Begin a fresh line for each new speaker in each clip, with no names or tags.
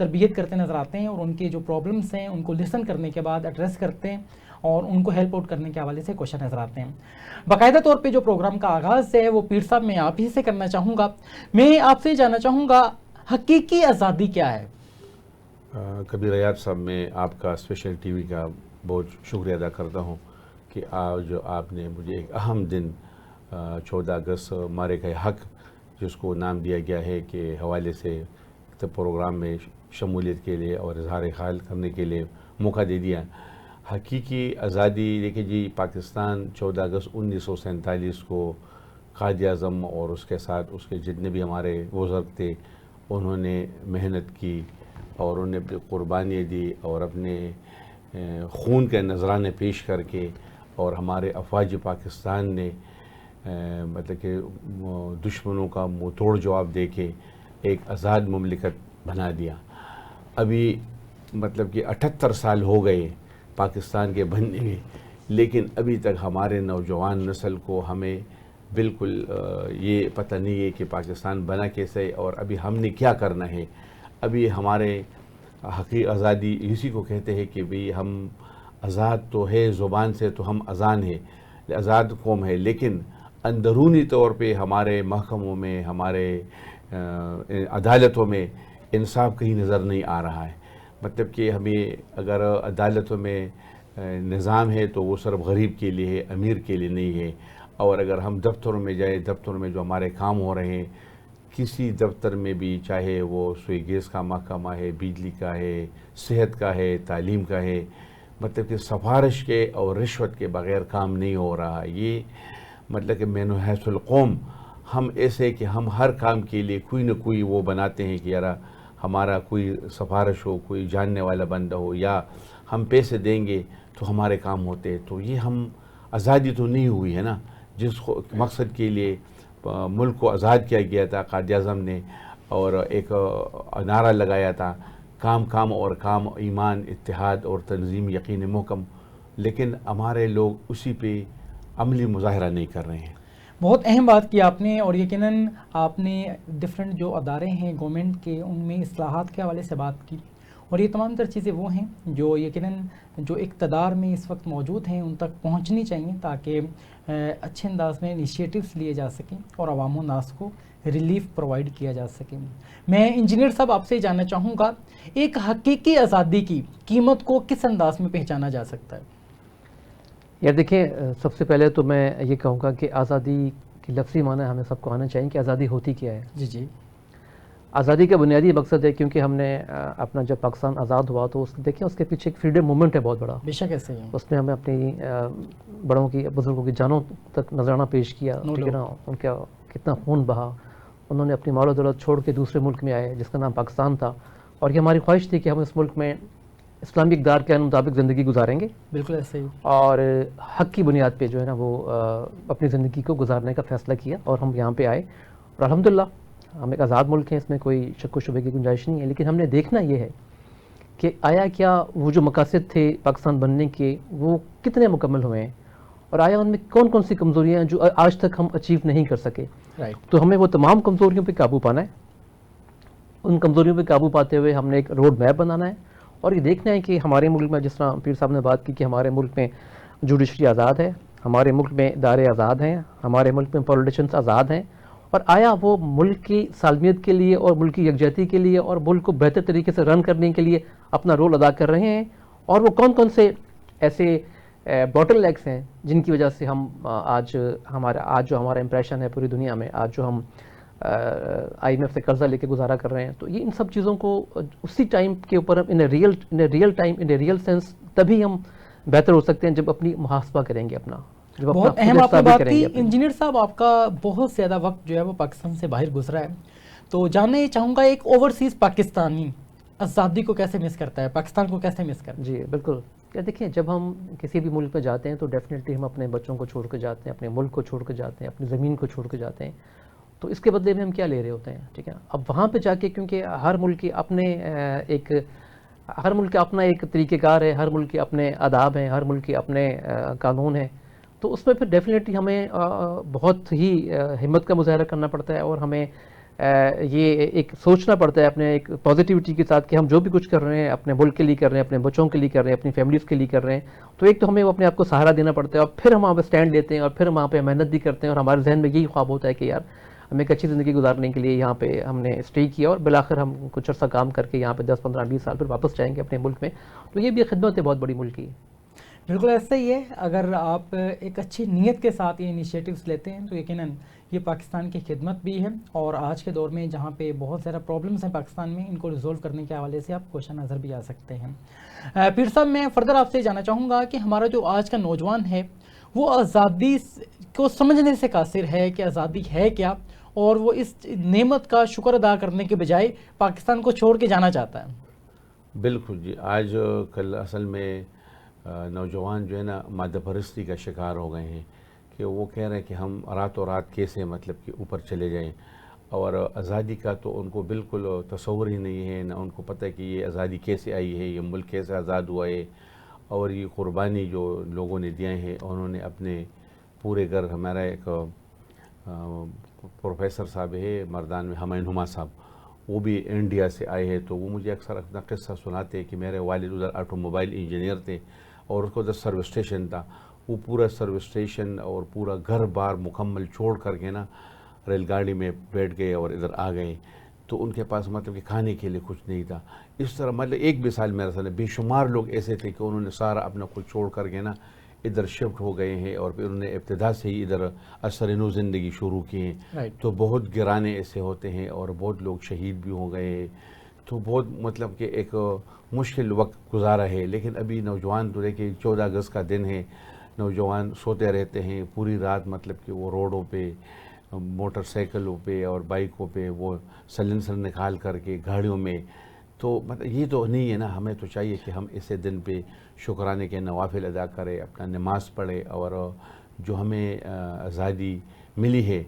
تربیت کرتے نظر آتے ہیں اور ان کے جو پرابلمس ہیں ان کو لسن کرنے کے بعد ایڈریس کرتے ہیں اور ان کو ہیلپ آؤٹ کرنے کے حوالے سے کوشش نظر آتے ہیں. باقاعدہ طور پہ جو پروگرام کا آغاز ہے وہ پیر صاحب میں آپ ہی سے کرنا چاہوں گا. میں آپ سے جاننا چاہوں گا حقیقی آزادی کیا ہے؟
کبیر حیات صاحب، میں آپ کا اسپیشل ٹی وی کا بہت شکریہ ادا کرتا ہوں کہ آج آپ نے مجھے ایک اہم دن 14 اگست مارے گئے حق، جس کو نام دیا گیا ہے، کے حوالے سے پروگرام میں شمولیت کے لیے اور اظہار خیال کرنے کے لیے موقع دے دیا. حقیقی آزادی دیکھیں جی، پاکستان 14 اگست 1947 کو قائد اعظم اور اس کے ساتھ اس کے جتنے بھی ہمارے بزرگ تھے انہوں نے محنت کی اور انہوں نے اپنی قربانی دی اور اپنے خون کے نذرانے پیش کر کے اور ہمارے افواج پاکستان نے مطلب کہ دشمنوں کا منہ توڑ جواب دے کے ایک آزاد مملکت بنا دیا. ابھی مطلب کہ 78 سال ہو گئے پاکستان کے بننے میں، لیکن ابھی تک ہمارے نوجوان نسل کو ہمیں بالکل یہ پتہ نہیں ہے کہ پاکستان بنا کیسے اور ابھی ہم نے کیا کرنا ہے. ابھی ہمارے حقیقی آزادی اسی کو کہتے ہیں کہ بھئی ہم آزاد تو ہے، زبان سے تو ہم اذان ہے، آزاد قوم ہے، لیکن اندرونی طور پہ ہمارے محکموں میں، ہمارے عدالتوں میں انصاف کہیں نظر نہیں آ رہا ہے. مطلب کہ ہمیں اگر عدالتوں میں نظام ہے تو وہ صرف غریب کے لیے ہے، امیر کے لیے نہیں ہے. اور اگر ہم دفتروں میں جائیں، دفتروں میں جو ہمارے کام ہو رہے ہیں، کسی دفتر میں بھی چاہے وہ سوئی گیس کا محکمہ ہے، بجلی کا ہے، صحت کا ہے، تعلیم کا ہے، مطلب کہ سفارش کے اور رشوت کے بغیر کام نہیں ہو رہا. یہ مطلب کہ من حیث القوم ہم ایسے کہ ہم ہر کام کے لیے کوئی نہ کوئی وہ بناتے ہیں کہ یار ہمارا کوئی سفارش ہو، کوئی جاننے والا بندہ ہو، یا ہم پیسے دیں گے تو ہمارے کام ہوتے. تو یہ ہم آزادی تو نہیں ہوئی ہے نا، جس مقصد کے لیے ملک کو آزاد کیا گیا تھا قائد اعظم نے، اور ایک نعرہ لگایا تھا کام کام اور کام، ایمان، اتحاد اور تنظیم، یقین محکم. لیکن ہمارے لوگ اسی پہ عملی مظاہرہ نہیں کر رہے ہیں.
بہت اہم بات کی آپ نے، اور یقیناً آپ نے ڈفرینٹ جو ادارے ہیں گورنمنٹ کے ان میں اصلاحات کے حوالے سے بات کی، اور یہ تمام تر چیزیں وہ ہیں جو یقیناً جو اقتدار میں اس وقت موجود ہیں ان تک پہنچنی چاہیے تاکہ اچھے انداز میں انیشیٹوز لیے جا سکیں اور عوام و ناس کو ریلیف پرووائڈ کیا جا سکے. میں انجینئر صاحب آپ سے جاننا چاہوں گا ایک حقیقی آزادی کی قیمت کو کس انداز میں پہچانا جا سکتا ہے؟
یار دیکھیں، سب سے پہلے تو میں یہ کہوں گا کہ آزادی کی لفظی معنی ہمیں سب کو آنا چاہیے کہ آزادی ہوتی کیا ہے.
جی
آزادی کا بنیادی مقصد ہے، کیونکہ ہم نے اپنا جب پاکستان آزاد ہوا تو دیکھیں اس کے پیچھے ایک فریڈم موومنٹ ہے بہت بڑا.
بے شک ایسے ہی
اس میں ہمیں اپنی بڑوں کی، بزرگوں کی جانوں تک نذرانہ پیش کیا، ٹھیک ہے نا، ان کا کتنا خون بہا، انہوں نے اپنی مال و دولت چھوڑ کے دوسرے ملک میں آئے جس کا نام پاکستان تھا، اور یہ ہماری خواہش تھی کہ ہم اس ملک میں اسلامی اقدار کے مطابق زندگی گزاریں گے.
بالکل ایسے ہی.
اور حق کی بنیاد پہ جو ہے نا وہ اپنی زندگی کو گزارنے کا فیصلہ کیا اور ہم یہاں پہ آئے، اور الحمدللہ ہم ایک آزاد ملک ہیں، اس میں کوئی شک و شبے کی گنجائش نہیں ہے. لیکن ہم نے دیکھنا یہ ہے کہ آیا کیا وہ جو مقاصد تھے پاکستان بننے کے وہ کتنے مکمل ہوئے ہیں، اور آیا ان میں کون کون سی کمزوریاں ہیں جو آج تک ہم اچیو نہیں کر سکے. تو ہمیں وہ تمام کمزوریوں پہ قابو پانا ہے. ان کمزوریوں پہ قابو پاتے ہوئے ہم نے ایک روڈ میپ بنانا ہے، اور یہ دیکھنا ہے کہ ہمارے ملک میں، جس طرح پیر صاحب نے بات کی کہ ہمارے ملک میں جوڈیشری آزاد ہے، ہمارے ملک میں ادارے آزاد ہیں، ہمارے ملک میں پولیٹیشنز آزاد ہیں، اور آیا وہ ملک کی سالمیت کے لیے اور ملک کی یکجہتی کے لیے اور ملک کو بہتر طریقے سے رن کرنے کے لیے اپنا رول ادا کر رہے ہیں، اور وہ کون کون سے ایسے باٹل لیگس ہیں جن کی وجہ سے ہم آج جو ہمارا امپریشن ہے پوری دنیا میں، آج جو ہم آئی ایم ایف سے قرضہ لے کے گزارا کر رہے ہیں. تو یہ ان سب چیزوں کو اسی ٹائم کے اوپر ہم in real time in real sense تبھی ہم بہتر ہو سکتے ہیں جب اپنی محاسبہ کریں گے اپنا.
بہت اہم آپ نے بات کی. انجینئر صاحب، آپ کا بہت زیادہ وقت جو ہے وہ پاکستان سے باہر گزرا ہے، تو جاننا یہ چاہوں گا ایک اوورسیز پاکستانی آزادی کو کیسے مس کرتا ہے، پاکستان کو کیسے مس کرتا ہے؟
جی بالکل. دیکھیں، جب ہم کسی بھی ملک میں جاتے ہیں تو ڈیفینیٹلی ہم اپنے بچوں کو چھوڑ کے جاتے ہیں، اپنے ملک کو چھوڑ کے جاتے ہیں، اپنی زمین کو چھوڑ کے جاتے ہیں. تو اس کے بدلے میں ہم کیا لے رہے ہوتے ہیں؟ ٹھیک ہے، اب وہاں پہ جا کے کیونکہ ہر ملک کی اپنا ایک طریقہ کار ہے، ہر ملک کے اپنے آداب ہیں، ہر ملک کے اپنے قانون ہیں، تو اس میں پھر ڈیفینیٹلی ہمیں بہت ہی ہمت کا مظاہرہ کرنا پڑتا ہے، اور ہمیں یہ ایک سوچنا پڑتا ہے اپنے ایک پازیٹیوٹی کے ساتھ کہ ہم جو بھی کچھ کر رہے ہیں اپنے ملک کے لیے کر رہے ہیں, اپنے بچوں کے لیے کر رہے ہیں, اپنی فیملیز کے لیے کر رہے ہیں, تو ایک تو ہمیں اپنے آپ کو سہارا دینا پڑتا ہے اور پھر ہم وہاں پہ اسٹینڈ لیتے ہیں اور پھر ہم وہاں پہ محنت بھی کرتے ہیں اور ہمارے ذہن میں یہی خواب ہوتا ہے کہ یار ہمیں ایک اچھی زندگی گزارنے کے لیے یہاں پہ ہم نے اسٹے کیا اور بالآخر ہم کچھ عرصہ کام کر کے یہاں پہ 10 15 20 سال پھر واپس جائیں گے اپنے ملک میں. تو یہ بھی خدمت ہے بہت بڑی ملک کی.
بالکل ایسا ہی ہے. اگر آپ ایک اچھی نیت کے ساتھ یہ انیشیٹوز لیتے ہیں تو یقیناً یہ پاکستان کی خدمت بھی ہے, اور آج کے دور میں جہاں پہ بہت زیادہ پرابلمس ہیں پاکستان میں, ان کو ریزولو کرنے کے حوالے سے آپ کوشاں نظر بھی آ سکتے ہیں. پیر صاحب, میں فردر آپ سے جاننا چاہوں گا کہ ہمارا جو آج کا نوجوان ہے وہ آزادی کو سمجھنے سے قاصر ہے کہ آزادی ہے کیا, اور وہ اس نعمت کا شکر ادا کرنے کے بجائے پاکستان کو چھوڑ کے جانا چاہتا ہے.
بالکل جی. آج کل اصل میں نوجوان جو ہے نا مادہ پرستی کا شکار ہو گئے ہیں کہ وہ کہہ رہے ہیں کہ ہم راتوں رات کیسے مطلب کہ اوپر چلے جائیں, اور آزادی کا تو ان کو بالکل تصور ہی نہیں ہے, نہ ان کو پتہ ہے کہ یہ آزادی کیسے آئی ہے, یہ ملک کیسے آزاد ہوا ہے, اور یہ قربانی جو لوگوں نے دیے ہیں. انہوں نے اپنے پورے گھر, ہمارا ایک پروفیسر صاحب ہے مردان میں, ہمایوں ہما صاحب, وہ بھی انڈیا سے آئے ہیں, تو وہ مجھے اکثر اپنا قصہ سناتے ہیں کہ میرے والد ادھر آٹو موبائل انجینئر تھے اور اس کو ادھر سروس اسٹیشن تھا. وہ پورا سروس اسٹیشن اور پورا گھر بار مکمل چھوڑ کر کے نا ریل گاڑی میں بیٹھ گئے اور ادھر آ گئے. تو ان کے پاس مطلب کہ کھانے کے لیے کچھ نہیں تھا. اس طرح مطلب ایک مثال میرا سامنے, بے شمار لوگ ایسے تھے کہ انہوں نے سارا اپنا کچھ چھوڑ کر کے نا ادھر شفٹ ہو گئے ہیں, اور پھر انہوں نے ابتدا سے ہی ادھر اثر نو زندگی شروع کی ہیں. تو بہت گرانے ایسے ہوتے ہیں اور بہت لوگ شہید بھی ہو گئے ہیں. تو بہت مطلب کہ ایک مشکل وقت گزارا ہے. لیکن ابھی نوجوان تو دیکھیں 14 اگست کا دن ہے, نوجوان سوتے رہتے ہیں پوری رات, مطلب کہ وہ روڈوں پہ, موٹر سائیکلوں پہ اور بائکوں پہ وہ سلنسر نکال کر کے گاڑیوں میں. تو مطلب یہ تو نہیں ہے نا. ہمیں تو چاہیے کہ ہم اسے دن پہ شکرانے کے نوافل ادا کریں, اپنا نماز پڑھیں, اور جو ہمیں آزادی ملی ہے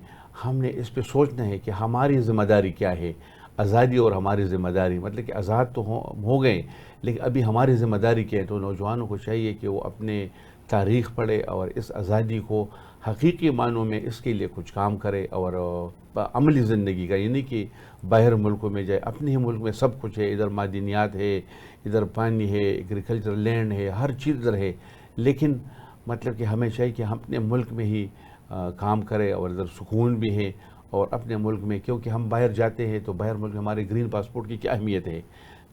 ہم نے اس پہ سوچنا ہے کہ ہماری ذمہ داری کیا ہے. آزادی اور ہماری ذمہ داری, مطلب کہ آزاد تو ہو گئے لیکن ابھی ہماری ذمہ داری کیا ہے. تو نوجوانوں کو چاہیے کہ وہ اپنے تاریخ پڑھے اور اس آزادی کو حقیقی معنوں میں اس کے لیے کچھ کام کرے, اور عملی زندگی کا, یعنی کہ باہر ملکوں میں جائے. اپنے ہی ملک میں سب کچھ ہے, ادھر معدنیات ہے, ادھر پانی ہے, ایگریکلچر لینڈ ہے, ہر چیز ادھر ہے, لیکن مطلب کہ ہمیں چاہیے کہ ہم اپنے ملک میں ہی کام کرے, اور ادھر سکون بھی ہے. اور اپنے ملک میں, کیونکہ ہم باہر جاتے ہیں تو باہر ملک ہمارے گرین پاسپورٹ کی کیا اہمیت ہے,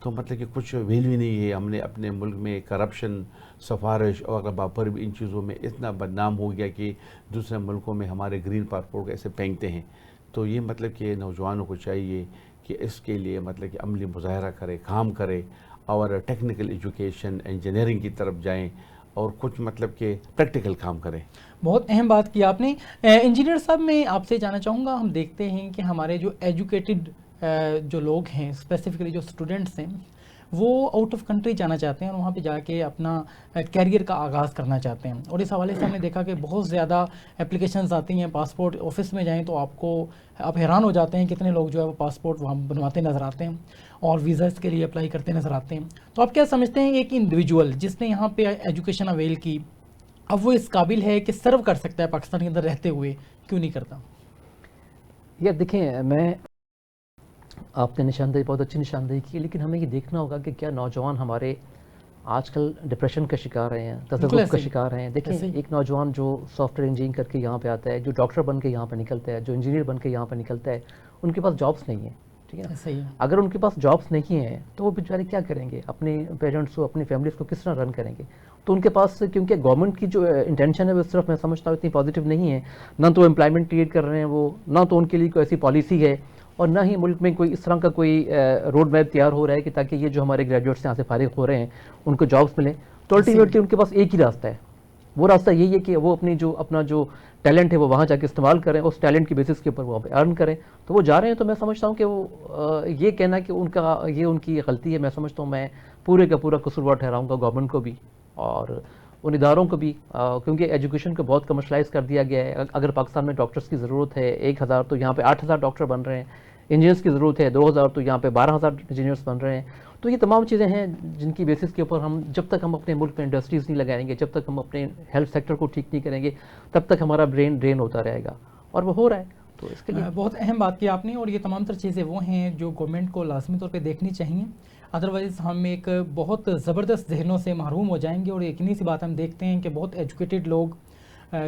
تو مطلب کہ کچھ ویلیو نہیں ہے. ہم نے اپنے ملک میں کرپشن, سفارش اور پر بھی ان چیزوں میں اتنا بدنام ہو گیا کہ دوسرے ملکوں میں ہمارے گرین پاسپورٹ ایسے پھینکتے ہیں. تو یہ مطلب کہ نوجوانوں کو چاہیے کہ اس کے لیے مطلب کہ عملی مظاہرہ کرے, کام کرے, اور ٹیکنیکل ایجوکیشن, انجینئرنگ کی طرف جائیں, اور کچھ مطلب کہ پریکٹیکل کام کریں.
بہت اہم بات کی آپ نے. انجینئر صاحب, میں آپ سے جاننا چاہوں گا, ہم دیکھتے ہیں کہ ہمارے جو ایجوکیٹڈ جو لوگ ہیں, اسپیسیفکلی جو اسٹوڈنٹس ہیں, وہ آؤٹ آف کنٹری جانا چاہتے ہیں اور وہاں پہ جا کے اپنا کیریئر کا آغاز کرنا چاہتے ہیں. اور اس حوالے سے ہم نے دیکھا کہ بہت زیادہ اپلیکیشنز آتی ہیں. پاسپورٹ آفس میں جائیں تو آپ حیران ہو جاتے ہیں کتنے لوگ جو ہے وہ پاسپورٹ وہاں بنواتے نظر آتے ہیں اور ویزاز کے لیے اپلائی کرتے نظر آتے ہیں. تو آپ کیا سمجھتے ہیں, ایک انڈیویجول جس نے یہاں پہ ایجوکیشن اویل کی, اب وہ اس قابل ہے کہ سرو کر سکتا ہے پاکستان کے اندر رہتے ہوئے, کیوں نہیں کرتا؟
یہ دیکھیں, میں آپ نے نشاندہی بہت اچھی نشاندہی کی, لیکن ہمیں یہ دیکھنا ہوگا کہ کیا نوجوان ہمارے آج کل ڈپریشن کا شکار ہیں, تذبذب کا شکار ہیں. دیکھیں, ایک نوجوان جو سافٹ ویئر انجینئرنگ کر کے یہاں پہ آتا ہے, جو ڈاکٹر بن کے یہاں پہ نکلتا ہے, جو انجینئر بن کے یہاں پہ نکلتا ہے, ان کے پاس جابس نہیں ہیں. ٹھیک ہے نا, اگر ان کے پاس جابس نہیں ہیں تو وہ بیچارے کیا کریں گے, اپنے پیرنٹس کو, اپنی فیملیز کو کس طرح رن کریں گے؟ تو ان کے پاس, کیونکہ گورنمنٹ کی جو انٹینشن ہے وہ صرف میں سمجھتا ہوں اتنی پازیٹیو نہیں ہے. نہ تو امپلائمنٹ کریٹ کر رہے ہیں وہ, نہ تو ان کے لیے کوئی ایسی پالیسی ہے, اور نہ ہی ملک میں کوئی اس طرح کا کوئی روڈ میپ تیار ہو رہا ہے کہ تاکہ یہ جو ہمارے گریجویٹس یہاں سے فارغ ہو رہے ہیں ان کو جابس ملیں. تو الٹیمیٹلی ان کے پاس ایک ہی راستہ ہے, وہ راستہ یہی ہے کہ وہ اپنا جو ٹیلنٹ ہے وہ وہاں جا کے استعمال کریں, اس ٹیلنٹ کی بیسس کے اوپر وہ ارن کریں. تو وہ جا رہے ہیں, تو میں سمجھتا ہوں کہ وہ یہ کہنا کہ ان کی غلطی ہے, میں سمجھتا ہوں میں پورے کا پورا قصوروار ٹھہراؤں گا گورنمنٹ کو بھی اور ان اداروں کو بھی, کیونکہ ایجوکیشن کو بہت کمرشلائز کر دیا گیا ہے. اگر پاکستان میں ڈاکٹرس کی ضرورت ہے 1000, تو یہاں پہ 8000 ڈاکٹر بن رہے ہیں. انجینئرس کی ضرورت ہے 2000, تو یہاں پہ 12000 انجینئرس بن رہے ہیں. تو یہ تمام چیزیں ہیں جن کی بیسس کے اوپر ہم, جب تک ہم اپنے ملک میں انڈسٹریز نہیں لگائیں گے, جب تک ہم اپنے ہیلتھ سیکٹر کو ٹھیک نہیں کریں گے, تب تک ہمارا برین ڈرین ہوتا رہے گا, اور وہ ہو رہا ہے. تو اس کے لیے
بہت اہم بات کی آپ نے، اور یہ تمام تر چیزیں وہ ہیں جو گورنمنٹ کو لازمی طور پہ دیکھنی چاہیے، ادروائز ہم ایک بہت زبردست ذہنوں سے محروم ہو جائیں گے. اور یقینی سی بات ہم دیکھتے ہیں کہ بہت ایجوکیٹڈ لوگ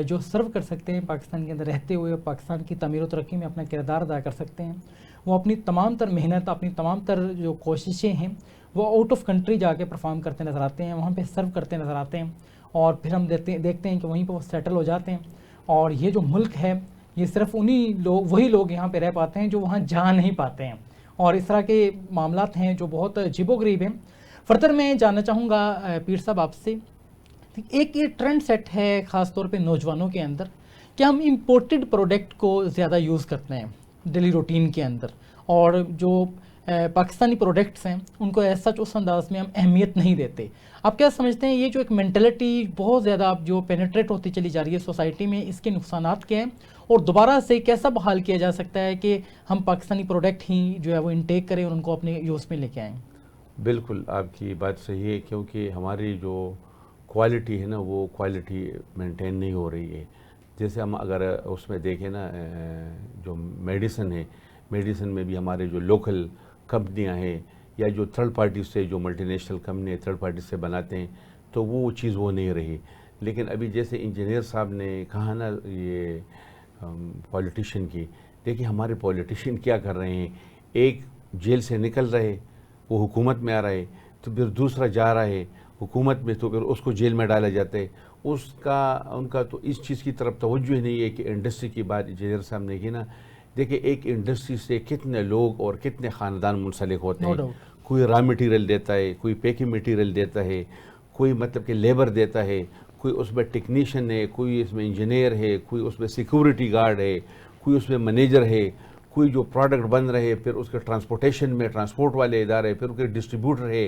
جو سرو کر سکتے ہیں پاکستان کے اندر رہتے ہوئے، پاکستان کی تعمیر و ترقی میں اپنا کردار ادا کر سکتے ہیں، وہ اپنی تمام تر محنت، اپنی تمام تر جو کوششیں ہیں وہ آؤٹ آف کنٹری جا کے پرفارم کرتے نظر آتے ہیں، وہاں پہ سرو کرتے نظر آتے ہیں، اور پھر ہم دیکھتے ہیں کہ وہیں پہ وہ سیٹل ہو جاتے ہیں. اور یہ جو ملک ہے یہ صرف وہی لوگ یہاں پہ رہ پاتے ہیں جو وہاں جا نہیں پاتے ہیں، اور اس طرح کے معاملات ہیں جو بہت عجیب و غریب ہیں. فردر میں جاننا چاہوں گا پیر صاحب آپ سے، ایک یہ ٹرینڈ سیٹ ہے خاص طور پہ نوجوانوں کے اندر کہ ہم امپورٹڈ پروڈکٹ کو زیادہ یوز کرتے ہیں ڈیلی روٹین کے اندر، اور جو پاکستانی پروڈکٹس ہیں ان کو ایز سچ اس انداز میں ہم اہمیت نہیں دیتے. آپ کیا سمجھتے ہیں یہ جو ایک مینٹلٹی بہت زیادہ اب جو پینیٹریٹ ہوتی چلی جا رہی ہے سوسائٹی میں، اس کے نقصانات کیا ہیں، اور دوبارہ سے کیسا بحال کیا جا سکتا ہے کہ ہم پاکستانی پروڈکٹ ہی جو ہے وہ انٹیک کریں اور ان کو اپنے یوز میں لے کے آئیں؟
بالکل آپ کی بات صحیح ہے، کیونکہ ہماری جو کوالٹی ہے نا وہ کوالٹی مینٹین نہیں ہو رہی ہے. جیسے ہم اگر اس میں دیکھیں نا جو میڈیسن ہے، میڈیسن میں بھی ہمارے جو لوکل کمپنیاں ہیں یا جو تھرڈ پارٹی سے، جو multi national company third party سے بناتے ہیں، تو وہ چیز وہ نہیں رہی. لیکن ابھی جیسے انجینئر صاحب نے کہا نا یہ پولیٹیشین کی، دیکھیں ہمارے پولیٹیشین کیا کر رہے ہیں، ایک جیل سے نکل رہے وہ حکومت میں آ رہا ہے، تو پھر دوسرا جا رہا ہے حکومت میں تو پھر اس کو جیل میں ڈالا جاتا ہے. ان کا تو اس چیز کی طرف توجہ ہی نہیں ہے کہ انڈسٹری کی بات انجینئر صاحب نے کی نا. دیکھیں ایک انڈسٹری سے کتنے لوگ اور کتنے خاندان منسلک ہوتے ہیں. کوئی را مٹیریل دیتا ہے، کوئی پیکنگ مٹیریل دیتا ہے، کوئی مطلب کہ لیبر دیتا ہے، کوئی اس میں ٹیکنیشین ہے، کوئی اس میں انجینئر ہے، کوئی اس میں سیکورٹی گارڈ ہے، کوئی اس میں مینیجر ہے، کوئی جو پروڈکٹ بن رہے پھر اس کے ٹرانسپورٹیشن میں ٹرانسپورٹ والے ادارے، پھر اس کے ڈسٹریبیوٹر ہے،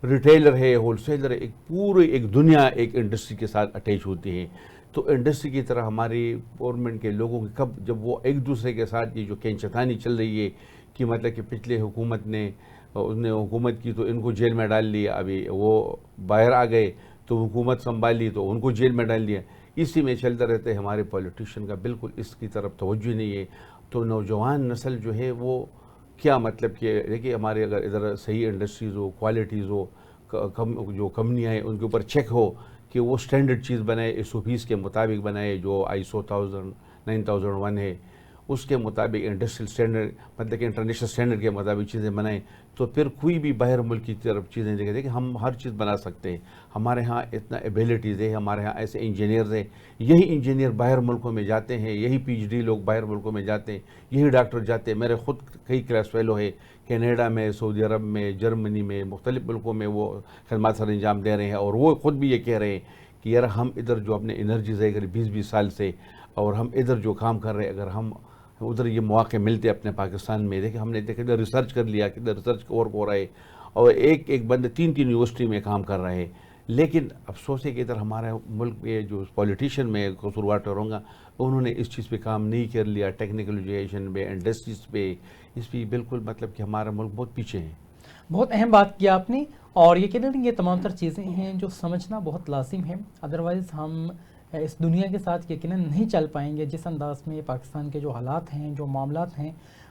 ریٹیلر ہے، ہول سیلر ہے. ایک دنیا ایک انڈسٹری کے ساتھ اٹیچ ہوتی ہے. تو انڈسٹری کی طرح ہماری گورنمنٹ کے لوگوں کی جب وہ ایک دوسرے کے ساتھ یہ جو کینچتانی چل رہی ہے کہ مطلب کہ پچھلے حکومت نے حکومت کی تو ان کو جیل میں ڈال لیا، ابھی وہ باہر آ گئے تو حکومت سنبھالی تو ان کو جیل میں ڈال دیا. اسی میں چلتا رہتا ہے. ہمارے پولیٹیشین کا بالکل اس کی طرف توجہ نہیں ہے. تو نوجوان نسل جو ہے وہ کیا مطلب کہ دیکھیے ہمارے اگر ادھر صحیح انڈسٹریز ہو، کوالٹیز ہو، جو کمپنیاں ہیں ان کے اوپر چیک ہو کہ وہ سٹینڈرڈ چیز بنائے، SOPs کے مطابق بنائے، جو ISO 9001 ہے اس کے مطابق انڈسٹریل سٹینڈرڈ مطلب کہ انٹرنیشنل سٹینڈرڈ کے مطابق چیزیں بنائیں، تو پھر کوئی بھی باہر ملک کی طرف چیزیں دیکھیں کہ ہم ہر چیز بنا سکتے ہیں. ہمارے ہاں اتنا ایبیلٹیز ہے، ہمارے ہاں ایسے انجینئرز ہیں. یہی انجینئر باہر ملکوں میں جاتے ہیں، یہی PhD لوگ باہر ملکوں میں جاتے ہیں، یہی ڈاکٹر جاتے ہیں. میرے خود کئی کلاس فیلو ہے کینیڈا میں، سعودی عرب میں، جرمنی میں، مختلف ملکوں میں وہ خدمات سر انجام دے رہے ہیں. اور وہ خود بھی یہ کہہ رہے ہیں کہ یار ہم ادھر جو اپنے انرجیز ہے اگر 20 سال سے، اور ہم ادھر جو کام کر رہے ہیں، اگر ہم ادھر یہ مواقع ملتے اپنے پاکستان میں، دیکھیں ہم نے دیکھا ریسرچ کر لیا کہ ریسرچ ورک ہو رہا ہے، اور ایک بندے 3 یونیورسٹی میں کام کر رہے ہیں. لیکن افسوس ہے کہ ادھر ہمارے ملک میں جو پولیٹیشین میں قصوروار ٹھہراؤں گا، انہوں نے اس چیز پہ کام نہیں کر لیا. ٹیکنیکل ایجوکیشن پہ، انڈسٹریز پہ، اس پہ بالکل مطلب کہ ہمارا ملک بہت پیچھے ہے.
بہت اہم بات کیا آپ نے، اور یہ کہتے ہیں یہ تمام تر چیزیں ہیں جو سمجھنا بہت لازم ہے، ادروائز ہم اس دنیا کے ساتھ یقیناً نہیں چل پائیں گے جس انداز میں پاکستان کے جو حالات ہیں، جو معاملات ہیں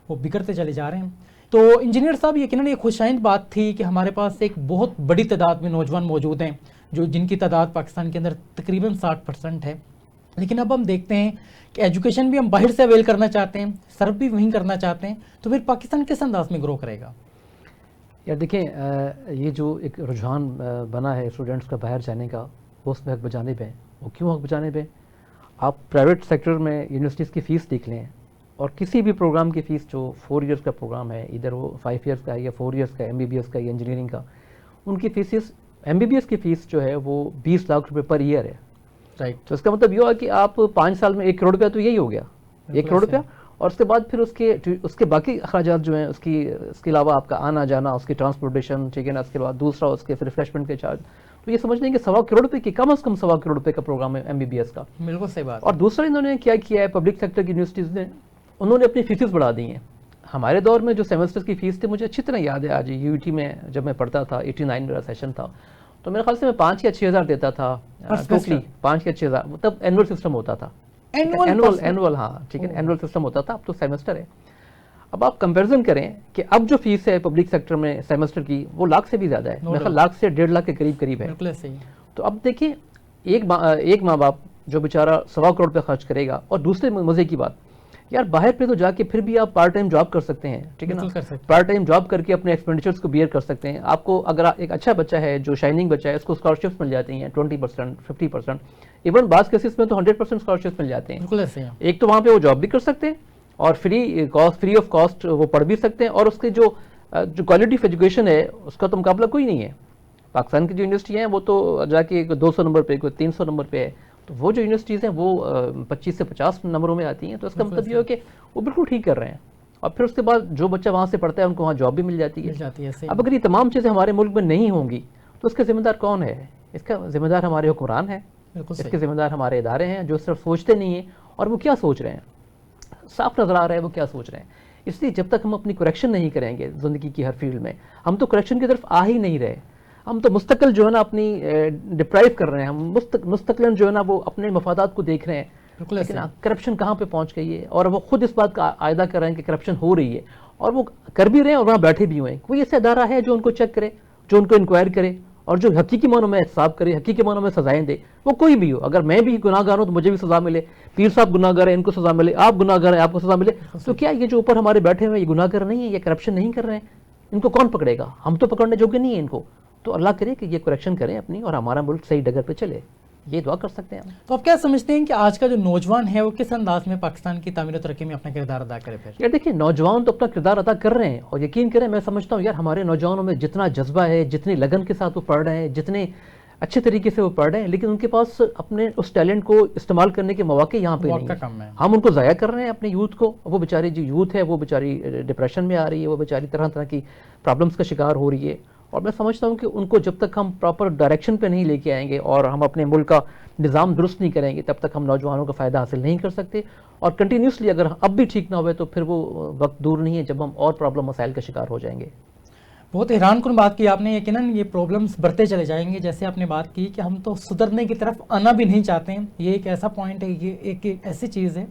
وہ بگڑتے چلے جا رہے ہیں. تو انجینئر صاحب یقیناً ایک خوشائند بات تھی کہ ہمارے پاس ایک بہت بڑی تعداد میں نوجوان موجود ہیں جن کی تعداد پاکستان کے اندر تقریباً 60% ہے. لیکن اب ہم دیکھتے ہیں کہ ایجوکیشن بھی ہم باہر سے اویل کرنا چاہتے ہیں، سرو بھی وہیں کرنا چاہتے ہیں، تو پھر پاکستان کس انداز میں گرو کرے گا؟
یار دیکھیں یہ جو ایک رجحان بنا ہے اسٹوڈنٹس کا باہر جانے کا، وہ اس میں حق بجانب ہے. وہ کیوں حق بجانب ہے؟ آپ پرائیویٹ سیکٹر میں یونیورسٹیز کی فیس دیکھ لیں، اور کسی بھی پروگرام کی فیس جو 4 ایئرس کا پروگرام ہے، ادھر وہ 5 ایئرس کا ہے یا 4 ایئرس کا، MBBS کا یا انجینئرنگ کا، ان کی فیسز MBBS کی فیس جو ہے وہ 20 لاکھ روپے پر ایئر ہے.
رائٹ.
تو اس کا مطلب یہ ہوا کہ آپ 5 سال میں 1 کروڑ روپیہ تو یہی ہو گیا، 1 کروڑ روپیہ. اور اس کے بعد پھر اس کے باقی اخراجات جو ہیں اس کے علاوہ آپ کا آنا جانا، اس کی ٹرانسپورٹیشن، ٹھیک ہے نا، اس کے بعد دوسرا اس کے ریفریشمنٹ کے چارج. تو یہ سمجھ لیں کہ 1.25 کروڑ روپے کی، کم از کم 1.25 کروڑ روپے کا پروگرام ہے MBBS کا.
بالکل صحیح بات.
اور دوسرا انہوں نے کیا ہے، پبلک سیکٹر کی یونیورسٹیز نے انہوں نے اپنی فیسز بڑھا دی ہیں. ہمارے دور میں جو سیمسٹر کی فیس تھی، مجھے اچھی طرح یاد ہے، آج UT میں جب میں پڑھتا تھا، 89 میرا سیشن تھا، تو میرے خیال سے میں 5 یا 6 ہزار دیتا تھا ٹوٹلی، 5 یا 6 ہزار، تب اینول سسٹم ہوتا تھا. اینول, ہاں ٹھیک ہے, اینول سسٹم ہوتا تھا, اب تو سیمسٹر ہے. اب آپ کمپیریزن کریں کہ اب جو فیس ہے پبلک سیکٹر میں سیمسٹر کی وہ لاکھ سے بھی زیادہ ہے, میرا خیال لاکھ سے 1.5 لاکھ کے قریب ہے.
بالکل صحیح.
تو اب دیکھیں ایک ماں باپ جو بیچارہ 1.25 کروڑ پہ خرچ کرے گا, اور دوسرے مزے کی بات یار باہر پہ تو جا کے پھر بھی آپ پارٹ ٹائم جاب کر سکتے ہیں, ٹھیک ہے نا, پارٹ ٹائم جاب کر کے اپنے ایکسپینڈیچرز کو بیئر کر سکتے ہیں. آپ کو اگر ایک اچھا بچہ ہے جو شائننگ بچہ ہے, اس کو اسکالرشپس مل جاتی ہیں 20%, 50%, ایون بعض کیسز میں تو 100% اسکالرشپس مل جاتے ہیں. ایک تو وہاں پہ وہ جاب بھی کر سکتے ہیں اور فری آف کاسٹ وہ پڑھ بھی سکتے ہیں, اور اس کے جو کوالٹی آف ایجوکیشن ہے اس کا تو مقابلہ کوئی نہیں ہے. پاکستان کی جو یونیورسٹی ہیں وہ تو جا کے 200 نمبر پہ, کوئی 300 نمبر پہ ہے, تو وہ جو یونیورسٹیز ہیں وہ 25 سے 50 نمبروں میں آتی ہیں. تو اس کا مطلب یہ ہے کہ وہ بالکل ٹھیک کر رہے ہیں, اور پھر اس کے بعد جو بچہ وہاں سے پڑھتا ہے ان کو وہاں جاب بھی مل جاتی ہے. اب اگر یہ تمام چیزیں ہمارے ملک میں نہیں ہوں گی تو اس کا ذمہ دار کون ہے؟ اس کا ذمہ دار ہمارے حکمران ہیں, اس کے ذمہ دار ہمارے ادارے ہیں جو صرف سوچتے نہیں ہیں. اور وہ کیا سوچ رہے ہیں صاف نظر آ رہا ہے وہ کیا سوچ رہے ہیں. اس لیے جب تک ہم اپنی کریکشن نہیں کریں گے زندگی کی ہر فیلڈ میں, ہم تو کریکشن کی طرف آ ہی نہیں رہے. ہم تو مستقل جو ہے نا اپنی ڈپرائیو کر رہے ہیں, ہم مستقلاً جو ہے نا وہ اپنے مفادات کو دیکھ رہے ہیں. لیکن کرپشن کہاں پہ پہنچ گئی ہے, اور وہ خود اس بات کا عائدہ کر رہے ہیں کہ کرپشن ہو رہی ہے, اور وہ کر بھی رہے ہیں اور وہاں بیٹھے بھی ہوئے ہیں. کوئی ایسا ادارہ ہے جو ان کو چیک کرے, جو ان کو انکوائر کرے, اور جو حقیقی معنوں میں احتساب کرے, حقیقی معنوں میں سزائیں دے. وہ کوئی بھی ہو, اگر میں بھی گناہ گار ہوں تو مجھے بھی سزا ملے, پیر صاحب گناہ گار ہیں ان کو سزا ملے, آپ گناہ گار ہیں آپ کو سزا ملے. تو کیا یہ جو اوپر ہمارے بیٹھے ہوئے یہ گناہ گار نہیں ہے, یہ کرپشن نہیں کر رہے ہیں؟ ان کو کون پکڑے گا؟ ہم تو پکڑنے جوگے نہیں ہیں ان کو. تو اللہ کرے کہ یہ کریکشن کریں اپنی اور ہمارا ملک صحیح ڈگر پہ چلے, یہ دعا کر سکتے ہیں ہم.
تو آپ کیا سمجھتے ہیں کہ آج کا جو نوجوان ہے وہ کس انداز میں پاکستان کی تعمیر و ترقی میں اپنا کردار ادا کرے؟ پھر
یار دیکھیں نوجوان تو اپنا کردار ادا کر رہے ہیں, اور یقین کریں میں سمجھتا ہوں یار ہمارے نوجوانوں میں جتنا جذبہ ہے, جتنی لگن کے ساتھ وہ پڑھ رہے ہیں, جتنے اچھے طریقے سے وہ پڑھ رہے ہیں, لیکن ان کے پاس اپنے اس ٹیلنٹ کو استعمال کرنے کے مواقع یہاں پہ نہیں ہیں. ہم ان کو ضائع کر رہے ہیں اپنے یوتھ کو. وہ بیچاری جو یوتھ ہے وہ بیچاری ڈپریشن میں آ رہی ہے, وہ بیچاری طرح طرح کی پرابلمس کا شکار ہو رہی ہے. اور میں سمجھتا ہوں کہ ان کو جب تک ہم پراپر ڈائریکشن پہ نہیں لے کے آئیں گے اور ہم اپنے ملک کا نظام درست نہیں کریں گے, تب تک ہم نوجوانوں کا فائدہ حاصل نہیں کر سکتے. اور کنٹینیوسلی اگر اب بھی ٹھیک نہ ہوئے تو پھر وہ وقت دور نہیں ہے جب ہم اور پرابلم مسائل کا شکار ہو جائیں گے. بہت
حیران کن بات کی آپ نے. یقیناً یہ پرابلمس بڑھتے چلے جائیں گے. جیسے آپ نے بات کی کہ ہم تو سدھرنے کی طرف آنا بھی نہیں چاہتے ہیں. یہ ایک ایسا پوائنٹ ہے, یہ ایک ایسی چیز ہے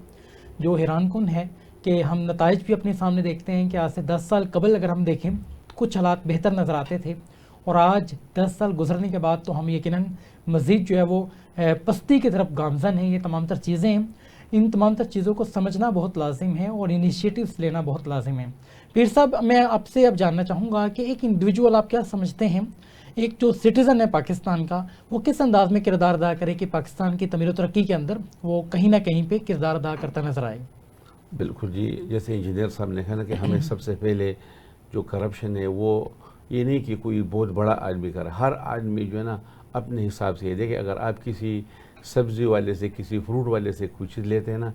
جو حیران کن ہے کہ ہم نتائج بھی اپنے سامنے دیکھتے ہیں کہ آج سے 10 سال قبل اگر ہم دیکھیں کچھ حالات بہتر نظر آتے تھے, اور آج 10 سال گزرنے کے بعد تو ہم یقیناً مزید جو ہے وہ پستی کی طرف گامزن ہیں. یہ تمام تر چیزیں ہیں, ان تمام تر چیزوں کو سمجھنا بہت لازم ہے اور انیشیٹوز لینا بہت لازم ہے. پیر صاحب میں آپ سے اب جاننا چاہوں گا کہ ایک انڈیویجول آپ کیا سمجھتے ہیں, ایک جو سٹیزن ہے پاکستان کا, وہ کس انداز میں کردار ادا کرے کہ پاکستان کی تعمیر و ترقی کے اندر وہ کہیں نہ کہیں پہ کردار ادا کرتا نظر آئے؟
بالکل جی, جیسے انجینئر صاحب نے کہا نا کہ ہمیں سب سے پہلے جو کرپشن ہے وہ یہ نہیں کہ کوئی بہت بڑا آدمی کر رہا, ہر آدمی جو ہے نا اپنے حساب سے. دیکھیں اگر آپ کسی سبزی والے سے کسی فروٹ والے سے کوئی چیز لیتے ہیں نا,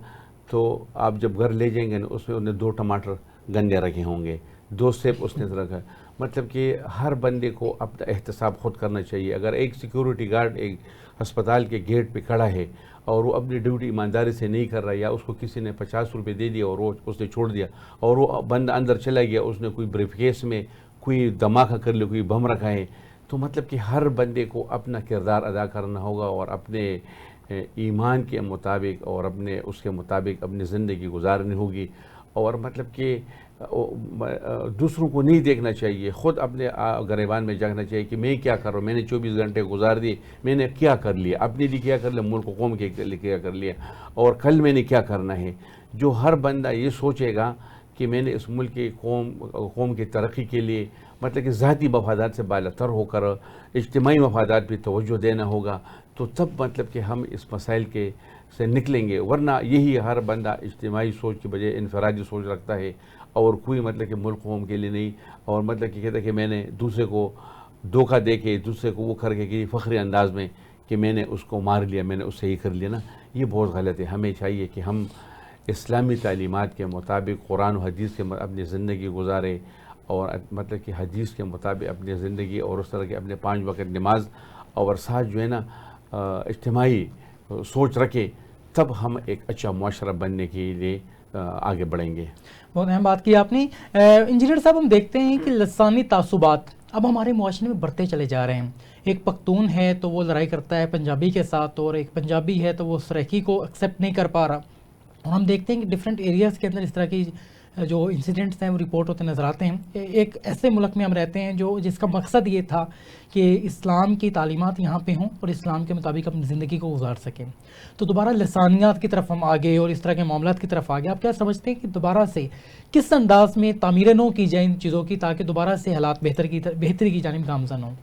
تو آپ جب گھر لے جائیں گے نا اس میں انہیں 2 ٹماٹر گندے رکھے ہوں گے, 2 سیب اس نے رکھا. مطلب کہ ہر بندے کو اپنا احتساب خود کرنا چاہیے. اگر ایک سیکیورٹی گارڈ ایک ہسپتال کے گیٹ پہ کھڑا ہے اور وہ اپنی ڈیوٹی ایمانداری سے نہیں کر رہا, یا اس کو کسی نے 50 روپے دے دیا اور وہ اس نے چھوڑ دیا, اور وہ بندہ اندر چلا گیا, اس نے کوئی بریف کیس میں کوئی دھماکہ کر لیا, کوئی بم رکھا ہے, تو مطلب کہ ہر بندے کو اپنا کردار ادا کرنا ہوگا اور اپنے ایمان کے مطابق اور اپنے اس کے مطابق اپنی زندگی گزارنی ہوگی. اور مطلب کہ دوسروں کو نہیں دیکھنا چاہیے, خود اپنے گریبان میں جاگنا چاہیے کہ میں کیا کر رہا ہوں, میں نے 24 گھنٹے گزار دیے, میں نے کیا کر لیا, اپنے لیے کیا کر لیا, ملک و قوم کے لیے کیا کر لیا, اور کل میں نے کیا کرنا ہے. جو ہر بندہ یہ سوچے گا کہ میں نے اس ملک کی قوم کی ترقی کے لیے مطلب کہ ذاتی مفادات سے بالاتر ہو کر اجتماعی مفادات پہ توجہ دینا ہوگا, تو تب مطلب کہ ہم اس مسائل کے سے نکلیں گے. ورنہ یہی ہر بندہ اجتماعی سوچ کے بجائے انفرادی سوچ رکھتا ہے, اور کوئی مطلب کہ ملک قوم کے لیے نہیں, اور مطلب کہ کہتا ہے کہ میں نے دوسرے کو دھوکہ دے کے دوسرے کو وہ کر کے فخری انداز میں کہ میں نے اس کو مار لیا, میں نے اس سے ہی کر لیا نا, یہ بہت غلط ہے. ہمیں چاہیے کہ ہم اسلامی تعلیمات کے مطابق قرآن و حدیث کے اپنی زندگی گزارے, اور مطلب کہ حدیث کے مطابق اپنی زندگی اور اس طرح کے اپنے 5 وقت نماز اور ساتھ جو ہے نا اجتماعی سوچ رکھے, تب ہم ایک اچھا معاشرہ بننے کے لیے آگے بڑھیں گے.
بہت اہم بات کی آپ نے. انجینئر صاحب ہم دیکھتے ہیں کہ لسانی تعصبات اب ہمارے معاشرے میں بڑھتے چلے جا رہے ہیں. ایک پختون ہے تو وہ لڑائی کرتا ہے پنجابی کے ساتھ، اور ایک پنجابی ہے تو وہ سرائکی کو ایکسیپٹ نہیں کر پا رہا. اور ہم دیکھتے ہیں کہ ڈفرینٹ ایریاز کے اندر اس طرح کی جو انسیڈنٹس ہیں وہ رپورٹ ہوتے نظر آتے ہیں. ایک ایسے ملک میں ہم رہتے ہیں جس کا مقصد یہ تھا کہ اسلام کی تعلیمات یہاں پہ ہوں اور اسلام کے مطابق اپنی زندگی کو گزار سکیں. تو دوبارہ لسانیات کی طرف ہم آگے اور اس طرح کے معاملات کی طرف آگے. آپ کیا سمجھتے ہیں کہ دوبارہ سے کس انداز میں تعمیر نو کی جائے ان چیزوں کی تاکہ دوبارہ سے حالات بہتری کی جانب گامزن ہوں؟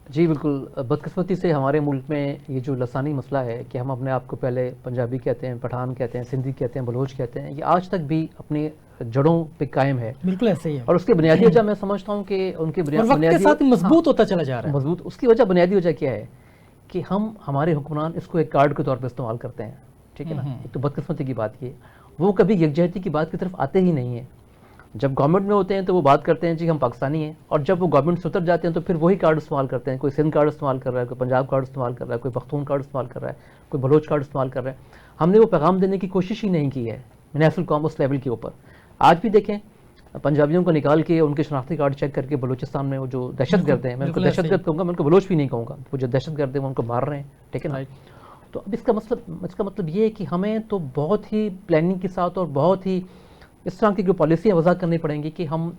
جی بالکل. بدقسمتی سے ہمارے ملک میں یہ جو لسانی مسئلہ ہے کہ ہم اپنے آپ کو پہلے پنجابی کہتے ہیں، پٹھان کہتے ہیں، سندھی کہتے ہیں، بلوچ کہتے ہیں، یہ آج تک بھی اپنی جڑوں پہ قائم ہے.
بالکل ایسے ہی ہے.
اور اس کے بنیادی وجہ میں سمجھتا ہوں کہ ان کے
اور وقت کے ساتھ مضبوط ہوتا چلا جا رہا ہے.
مضبوط. اس کی وجہ بنیادی وجہ کیا ہے کہ ہمارے حکمران اس کو ایک کارڈ کے طور پہ استعمال کرتے ہیں. ٹھیک ہے نا. ایک تو بدقسمتی کی بات یہ وہ کبھی یکجہتی کی بات کی طرف آتے ہی نہیں ہیں. جب گورنمنٹ میں ہوتے ہیں تو وہ بات کرتے ہیں جی ہم پاکستانی ہیں، اور جب وہ گورنمنٹ سے اتر جاتے ہیں تو پھر وہی کارڈ استعمال کرتے ہیں. کوئی سندھ کارڈ استعمال کر رہا ہے، کوئی پنجاب کارڈ استعمال کر رہا ہے، کوئی پختون کارڈ استعمال کر رہا ہے، کوئی بلوچ کارڈ استعمال کر رہا ہے. ہم نے وہ پیغام دینے کی کوشش ہی نہیں کی ہے نیشنل قوم اس لیول کے اوپر. آج بھی دیکھیں پنجابیوں کو نکال کے ان کے شناختی کارڈ چیک کر کے بلوچستان میں وہ جو دہشت گرد ہیں، میں ان کو دہشت گرد کہوں گا، میں ان کو بلوچ بھی نہیں کہوں گا، وہ جو دہشت گرد ہیں وہ ان کو مار رہے ہیں. ٹھیک ہے نا. تو اب اس کا مطلب یہ ہے کہ ہمیں تو بہت ہی پلاننگ کے ساتھ اور بہت ہی اس طرح کی جو پالیسیاں وضع کرنی پڑیں گی کہ ہم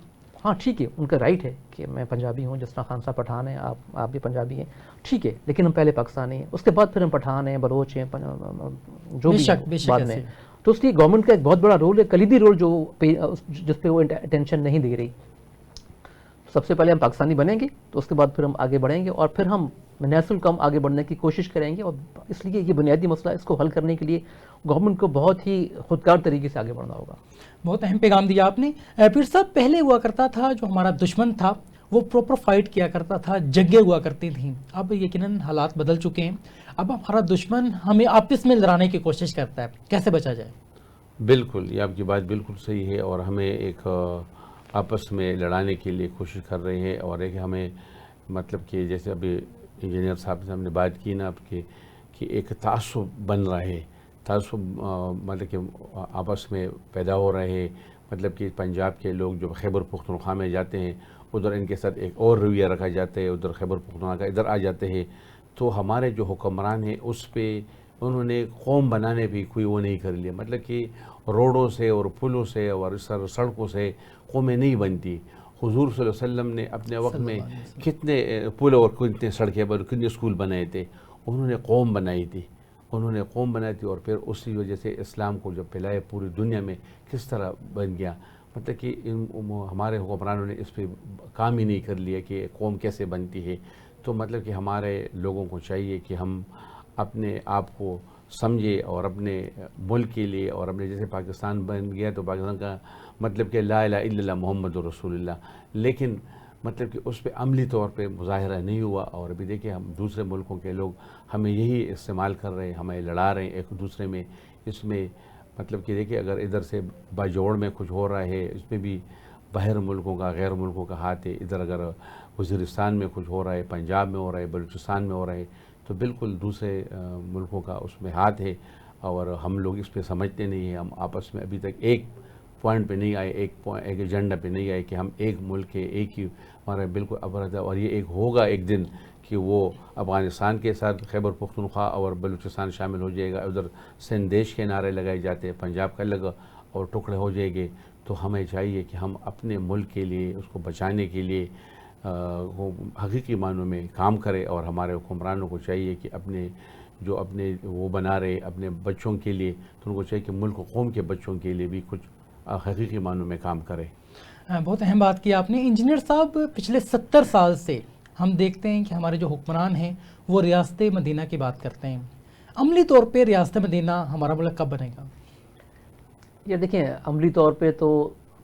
ہاں ٹھیک ہے ان کا رائٹ ہے کہ میں پنجابی ہوں، جس طرح خان صاحب پٹھان ہیں، آپ بھی پنجابی ہیں، ٹھیک ہے، لیکن ہم پہلے پاکستانی ہیں، اس کے بعد پھر ہم پٹھان ہیں، بلوچ ہیں، جو بھی بعد میں. تو اس لیے گورنمنٹ کا ایک بہت بڑا رول ہے، کلیدی رول جس پہ وہ اٹینشن نہیں دے رہی. سب سے پہلے ہم پاکستانی بنیں گے تو اس کے بعد پھر ہم آگے بڑھیں گے اور پھر ہم نیشنل کم آگے بڑھنے کی کوشش کریں گے. اور اس لیے یہ بنیادی مسئلہ اس کو حل کرنے کے لیے گورنمنٹ کو بہت ہی خودکار طریقے سے آگے بڑھنا ہوگا.
بہت اہم پیغام دیا آپ نے. پیر صاحب، پہلے ہوا کرتا تھا جو ہمارا دشمن تھا وہ پراپر فائٹ کیا کرتا تھا، جنگیں ہوا کرتی تھیں. اب یقیناً حالات بدل چکے ہیں. اب ہمارا دشمن ہمیں آپس میں لڑانے کی کوشش کرتا ہے. کیسے بچا جائے؟
بالکل، یہ آپ کی بات بالکل صحیح ہے. اور ہمیں ایک آپس میں لڑانے کے لیے کوشش کر رہے ہیں. اور ایک ہمیں مطلب کہ جیسے ابھی انجینئر صاحب سے ہم نے بات کی نا آپ کہ ایک تعصب بن رہا ہے. تعصب مطلب کہ آپس میں پیدا ہو رہے ہیں. مطلب کہ پنجاب کے لوگ جو خیبر پختونخوا میں جاتے ہیں ادھر ان کے ساتھ ایک اور رویہ رکھا جاتا ہے، ادھر خیبر پختونخوا کا ادھر آ جاتے ہیں. تو ہمارے جو حکمران ہیں اس پہ انہوں نے قوم بنانے بھی کوئی وہ نہیں کر لیا. مطلب کہ روڈوں سے اور پلوں سے اور سڑکوں سے قومیں نہیں بنتی. حضور صلی اللہ علیہ وسلم نے اپنے وقت میں کتنے پل اور کتنے سڑکیں پر کتنے اسکول بنائے تھے. انہوں نے قوم بنائی تھی، اور پھر اسی وجہ سے اسلام کو جب پھیلایا پوری دنیا میں کس طرح بن گیا. مطلب کہ ہمارے حکمرانوں نے اس پہ کام ہی نہیں کر لیا کہ قوم کیسے بنتی ہے. تو مطلب کہ ہمارے لوگوں کو چاہیے کہ ہم اپنے آپ کو سمجھے اور اپنے ملک کے لیے، اور اپنے جیسے پاکستان بن گیا تو پاکستان کا مطلب کہ لا الہ الا اللہ محمد رسول اللہ، لیکن مطلب کہ اس پہ عملی طور پہ مظاہرہ نہیں ہوا. اور ابھی دیکھیں ہم دوسرے ملکوں کے لوگ ہمیں یہی استعمال کر رہے ہیں، ہمیں لڑا رہے ہیں ایک دوسرے میں. اس میں مطلب کہ دیکھیں اگر ادھر سے باجوڑ میں کچھ ہو رہا ہے اس میں بھی باہر ملکوں کا، غیر ملکوں کا ہاتھ ہے. ادھر اگر وزیرستان میں کچھ ہو رہا ہے، پنجاب میں ہو رہا ہے، بلوچستان میں ہو رہا ہے، تو بالکل دوسرے ملکوں کا اس میں ہاتھ ہے. اور ہم لوگ اس پہ سمجھتے نہیں ہیں. ہم آپس میں ابھی تک ایک پوائنٹ پہ نہیں آئے، ایک ایجنڈا پہ نہیں آئے کہ ہم ایک ملک کے، ایک ہی ہمارا بالکل ابرد ہے. اور یہ ایک ہوگا ایک دن کہ وہ افغانستان کے ساتھ خیبر پختونخوا اور بلوچستان شامل ہو جائے گا. ادھر سندھ دیش کے نعرے لگائے جاتے ہیں، پنجاب کا لگا اور ٹکڑے ہو جائیں گے. تو ہمیں چاہیے کہ ہم اپنے ملک کے لیے، اس کو بچانے کے لیے حقیقی معنوں میں کام کرے. اور ہمارے حکمرانوں کو چاہیے کہ اپنے وہ بنا رہے اپنے بچوں کے لیے، تو ان کو چاہیے کہ ملک و قوم کے بچوں کے لیے بھی کچھ حقیقی معنوں میں کام کرے.
بہت اہم بات کی آپ نے. انجینئر صاحب، پچھلے 70 سال سے ہم دیکھتے ہیں کہ ہمارے جو حکمران ہیں وہ ریاست مدینہ کی بات کرتے ہیں. عملی طور پہ ریاست مدینہ ہمارا ملک کب بنے گا؟
یہ دیکھیں عملی طور پہ تو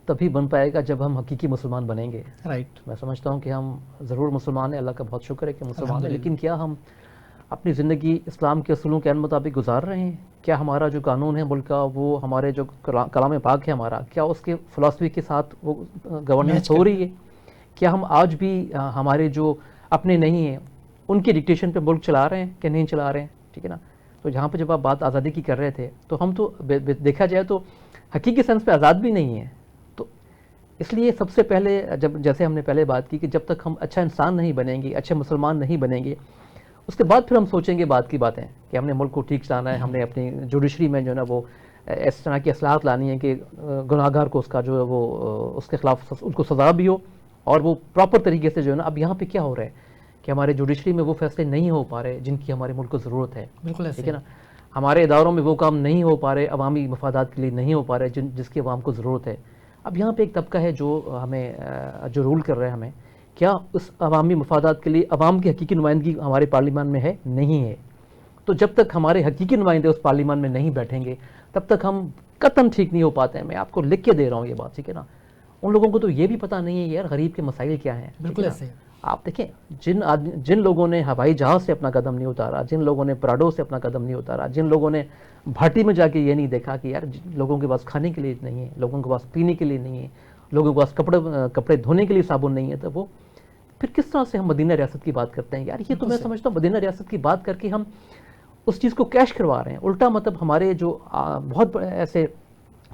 تبھی بن پائے گا جب ہم حقیقی مسلمان بنیں گے.
رائٹ.
میں سمجھتا ہوں کہ ہم ضرور مسلمان ہیں، اللہ کا بہت شکر ہے کہ مسلمان ہیں، لیکن کیا ہم اپنی زندگی اسلام کے اصولوں کے مطابق گزار رہے ہیں؟ کیا ہمارا جو قانون ہے ملک کا، وہ ہمارے جو کلام پاک ہے ہمارا، کیا اس کے فلسفی کے ساتھ وہ گورننس ہو رہی ہے؟ کیا ہم آج بھی ہمارے جو اپنے نہیں ہیں ان کے ڈکٹیشن پہ ملک چلا رہے ہیں کہ نہیں چلا رہے ہیں؟ ٹھیک ہے نا. تو جہاں پہ جب آپ بات آزادی کی کر رہے تھے تو ہم تو دیکھا جائے تو حقیقی سینس پہ آزاد بھی نہیں ہیں. تو اس لیے سب سے پہلے جیسے ہم نے پہلے بات کی کہ جب تک ہم اچھا انسان نہیں بنیں گے، اچھے مسلمان نہیں بنیں گے، اس کے بعد پھر ہم سوچیں گے بعد کی باتیں کہ ہم نے ملک کو ٹھیک چلانا ہے، ہم نے اپنی جوڈیشری میں جو ہے نا وہ اس طرح کی اصلاحات لانی ہے کہ گناہ گار کو اس کا جو ہے وہ اس کے خلاف اس کو سزا بھی ہو اور وہ پراپر طریقے سے جو ہے نا. اب یہاں پہ کیا ہو رہا ہے کہ ہمارے جوڈیشری میں وہ فیصلے نہیں ہو پا رہے جن کی ہمارے ملک کو ضرورت ہے.
بالکل
ٹھیک ہے نا. ہمارے اداروں میں وہ کام نہیں ہو پا رہے، عوامی مفادات کے لیے نہیں ہو پا رہے جس کی عوام کو ضرورت ہے. اب یہاں پہ ایک طبقہ ہے جو ہمیں جو رول کر رہا ہے ہمیں، کیا اس عوامی مفادات کے لیے عوام کی حقیقی نمائندگی ہمارے پارلیمان میں ہے؟ نہیں ہے. تو جب تک ہمارے حقیقی نمائندے اس پارلیمان میں نہیں بیٹھیں گے تب تک ہم قطعاً ٹھیک نہیں ہو پاتے ہیں. میں آپ کو لکھ کے دے رہا ہوں یہ بات، ٹھیک ہے نا. ان لوگوں کو تو یہ بھی پتہ نہیں ہے یار غریب کے مسائل کیا ہیں.
بالکل ایسے
آپ دیکھیں جن لوگوں نے ہوائی جہاز سے اپنا قدم نہیں اتارا، جن لوگوں نے پراڈو سے اپنا قدم نہیں اتارا، جن لوگوں نے بھاٹی میں جا کے یہ نہیں دیکھا کہ یار لوگوں کے پاس کھانے کے لیے نہیں ہے، لوگوں کے پاس پینے کے لیے نہیں ہے، لوگوں کے پاس کپڑے دھونے کے لیے صابن نہیں ہے، تو وہ پھر کس طرح سے ہم مدینہ ریاست کی بات کرتے ہیں؟ یار یہ تو میں سمجھتا ہوں مدینہ ریاست کی بات کر کے ہم اس چیز کو کیش کروا رہے ہیں. الٹا مطلب ہمارے جو بہت بڑے ایسے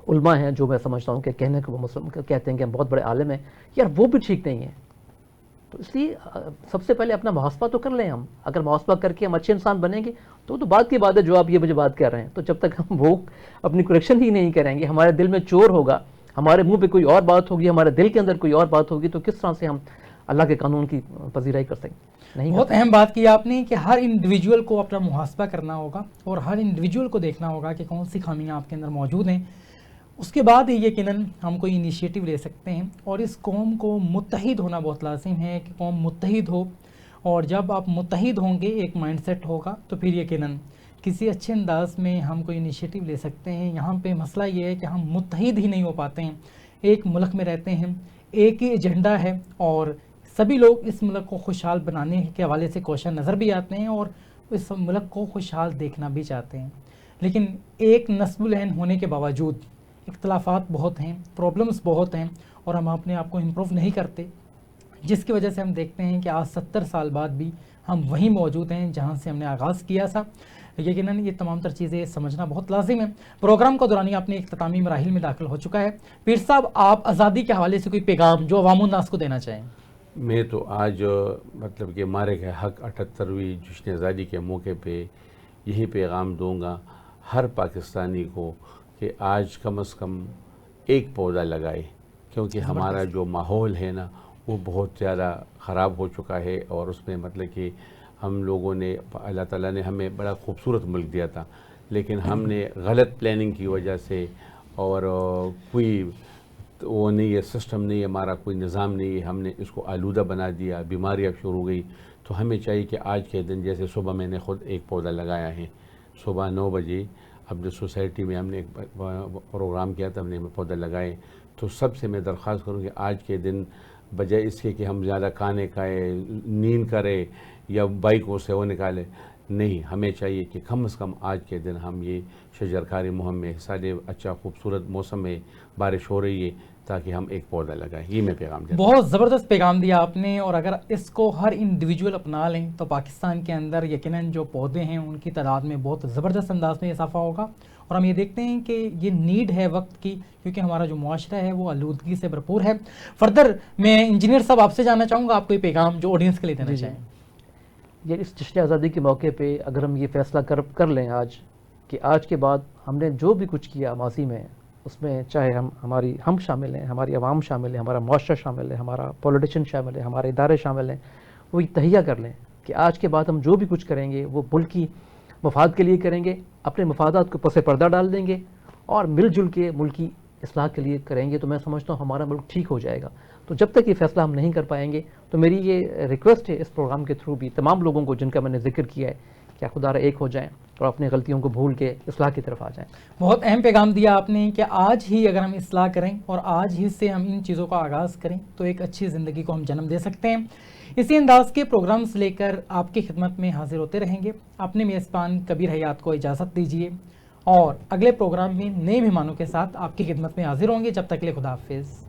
علماء ہیں جو میں سمجھتا ہوں کہ کہنے کو وہ مسلم کہتے ہیں کہ ہم بہت بڑے عالم ہیں، یار وہ بھی ٹھیک نہیں ہیں. تو اس لیے سب سے پہلے اپنا محاسبہ تو کر لیں. ہم اگر محاسبہ کر کے ہم اچھے انسان بنیں گے تو بات کی بات ہے جو آپ یہ مجھے بات کر رہے ہیں. تو جب تک ہم وہ اپنی کریکشن ہی نہیں کریں گے، ہمارے دل میں چور ہوگا، ہمارے منہ پہ کوئی اور بات ہوگی، ہمارے دل کے اندر کوئی اور بات ہوگی، تو کس طرح سے ہم اللہ کے قانون کی پذیرائی کر سکیں؟ نہیں.
بہت اہم بات کی آپ نے کہ ہر انڈیویجول کو اپنا محاسبہ کرنا ہوگا اور ہر انڈیویجول کو دیکھنا ہوگا کہ کون سی خامیاں آپ کے اندر موجود ہیں. اس کے بعد یقیناً ہم کوئی انیشیٹو لے سکتے ہیں. اور اس قوم کو متحد ہونا بہت لازم ہے کہ قوم متحد ہو. اور جب آپ متحد ہوں گے، ایک مائنڈ سیٹ ہوگا، تو پھر یقیناً کسی اچھے انداز میں ہم کوئی انیشیٹو لے سکتے ہیں. یہاں پہ مسئلہ یہ ہے کہ ہم متحد ہی نہیں ہو پاتے ہیں. ایک ملک میں رہتے ہیں، ایک ہی ایجنڈا ہے اور سبھی لوگ اس ملک کو خوشحال بنانے کے حوالے سے کوشاں نظر بھی آتے ہیں اور اس ملک کو خوشحال دیکھنا بھی چاہتے ہیں. لیکن ایک نسب العین ہونے کے باوجود اختلافات بہت ہیں، پرابلمس بہت ہیں اور ہم اپنے آپ کو امپروو نہیں کرتے، جس کی وجہ سے ہم دیکھتے ہیں کہ آج 70 سال بعد بھی ہم وہیں موجود ہیں جہاں سے ہم نے آغاز کیا تھا. یقیناً یہ تمام تر چیزیں سمجھنا بہت لازم ہے. پروگرام کو دورانی اپنے اختتامی مراحل میں داخل ہو چکا ہے. پیر صاحب، آپ آزادی کے حوالے سے کوئی پیغام جو عوام الناس کو دینا چاہیں؟
میں تو آج مطلب کہ مارے گئے حق 78ویں جشن آزادی کے موقع پہ یہی پیغام دوں گا ہر پاکستانی کو کہ آج کم از کم ایک پودا لگائے، کیونکہ ہمارا جو ماحول ہے نا وہ بہت زیادہ خراب ہو چکا ہے. اور اس میں مطلب کہ ہم لوگوں نے، اللہ تعالیٰ نے ہمیں بڑا خوبصورت ملک دیا تھا، لیکن ہم نے غلط پلاننگ کی وجہ سے اور کوئی وہ نہیں ہے، سسٹم نہیں ہے، ہمارا کوئی نظام نہیں ہے، ہم نے اس کو آلودہ بنا دیا، بیماریاں شروع ہو گئی. تو ہمیں چاہیے کہ آج کے دن جیسے صبح میں نے خود ایک پودا لگایا ہے، صبح 9 بجے اپنے سوسائٹی میں ہم نے ایک پروگرام کیا تھا، ہم نے پودے لگائے. تو سب سے میں درخواست کروں کہ آج کے دن بجائے اس کے کہ ہم زیادہ کھانے کھائے، نیند کرے یا بائکوں سے وہ نکالے، نہیں، ہمیں چاہیے کہ کم از کم آج کے دن ہم یہ شجرکاری مہم میں حصہ لیں. اچھا خوبصورت موسم ہے، بارش ہو رہی ہے، تاکہ ہم ایک پودا لگائیں. یہ میں پیغام دیتا ہوں.
بہت زبردست پیغام دیا آپ نے. اور اگر اس کو ہر انڈیویجول اپنا لیں تو پاکستان کے اندر یقیناً جو پودے ہیں ان کی تعداد میں بہت زبردست انداز میں اضافہ ہوگا. اور ہم یہ دیکھتے ہیں کہ یہ نیڈ ہے وقت کی، کیونکہ ہمارا جو معاشرہ ہے وہ آلودگی سے بھرپور ہے. فردر میں انجینئر صاحب آپ سے جاننا چاہوں گا، آپ کوئی پیغام جو آڈینس کے لیے دینا چاہیں؟
یہ اس جشن آزادی کے موقع پہ اگر ہم یہ فیصلہ کر لیں آج کہ آج کے بعد ہم نے جو بھی کچھ کیا ماضی میں، اس میں چاہے ہم شامل ہیں، ہماری عوام شامل ہے، ہمارا معاشرہ شامل ہے، ہمارا پولیٹیشین شامل ہے، ہمارے ادارے شامل ہیں، وہ تہیہ کر لیں کہ آج کے بعد ہم جو بھی کچھ کریں گے وہ ملک کی مفاد کے لیے کریں گے، اپنے مفادات کو پس پردہ ڈال دیں گے اور مل جل کے ملک کی اصلاح کے لیے کریں گے. تو میں سمجھتا ہوں ہمارا ملک ٹھیک ہو جائے گا. تو جب تک یہ فیصلہ ہم نہیں کر پائیں گے تو میری یہ ریکویسٹ ہے اس پروگرام کے تھرو بھی تمام لوگوں کو جن کا میں نے ذکر کیا ہے کہ خدا را ایک ہو جائیں اور اپنی غلطیوں کو بھول کے اصلاح کی طرف آ جائیں.
بہت اہم پیغام دیا آپ نے کہ آج ہی اگر ہم اصلاح کریں اور آج ہی سے ہم ان چیزوں کا آغاز کریں تو ایک اچھی زندگی کو ہم جنم دے سکتے ہیں. اسی انداز کے پروگرامز لے کر آپ کی خدمت میں حاضر ہوتے رہیں گے. اپنے میزبان کبیر حیات کو اجازت دیجیے اور اگلے پروگرام میں نئے مہمانوں کے ساتھ آپ کی خدمت میں حاضر ہوں گے. جب تک کے لیے خدا حافظ.